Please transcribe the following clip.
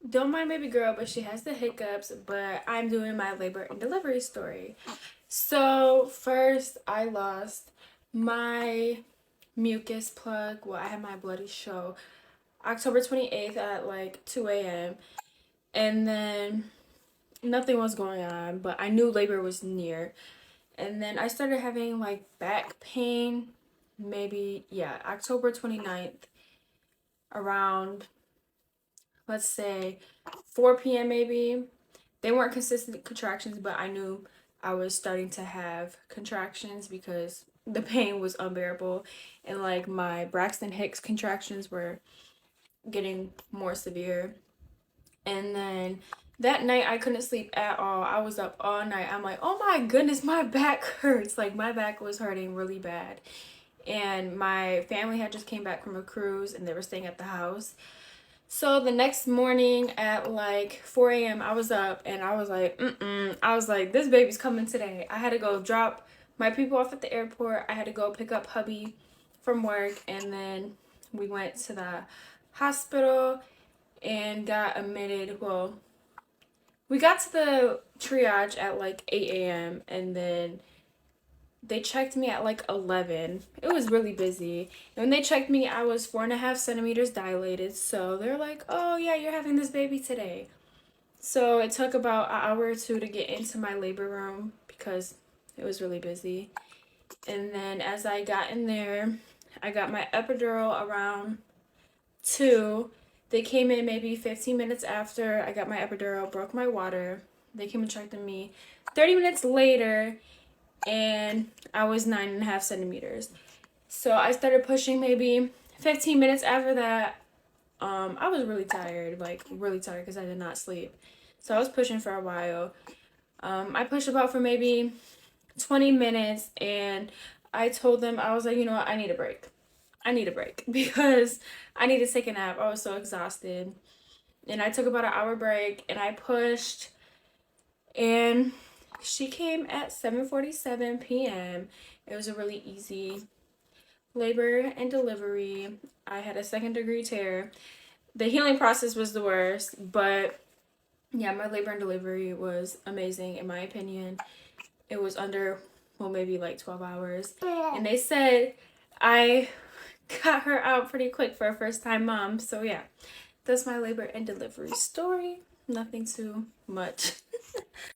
Don't mind baby girl, but she has the hiccups. But I'm doing my labor and delivery story. So first, I lost my mucus plug. Well, I had my bloody show October 28th at like 2 a.m. And then nothing was going on, but I knew labor was near. And then I started having like back pain, maybe, yeah, October 29th around, let's say, 4 p.m. maybe. They weren't consistent contractions, but I knew I was starting to have contractions because the pain was unbearable. And like my Braxton Hicks contractions were getting more severe. And then that night I couldn't sleep at all. I was up all night. I'm like, oh my goodness, my back hurts. Like my back was hurting really bad. And my family had just came back from a cruise and they were staying at the house. So the next morning at like 4 a.m. I was up and I was like, I was like, this baby's coming today. I had to go drop my people off at the airport. I had to go pick up hubby from work, and then we went to the hospital and got admitted. Well, we got to the triage at like 8 a.m. and then they checked me at like 11. It was really busy. And when they checked me, I was 4.5 centimeters dilated. So they're like, oh, yeah, you're having this baby today. So it took about an hour or two to get into my labor room because it was really busy. And then as I got in there, I got my epidural around 2. They came in maybe 15 minutes after I got my epidural, broke my water. They came and checked on me 30 minutes later, and I was 9.5 centimeters. So I started pushing maybe 15 minutes after that. I was really tired, like really tired because I did not sleep. So I was pushing for a while. I pushed about for maybe 20 minutes and I told them, I was like, you know what, I need a break. I need a break because I need to take a nap. I was so exhausted. And I took about an hour break and I pushed, and she came at 7:47 p.m. It was a really easy labor and delivery. I had a second-degree tear. The healing process was the worst, but yeah, my labor and delivery was amazing in my opinion. It was under, well, maybe like 12 hours. And they said I got her out pretty quick for a first-time mom. So yeah, that's my labor and delivery story. Nothing too much.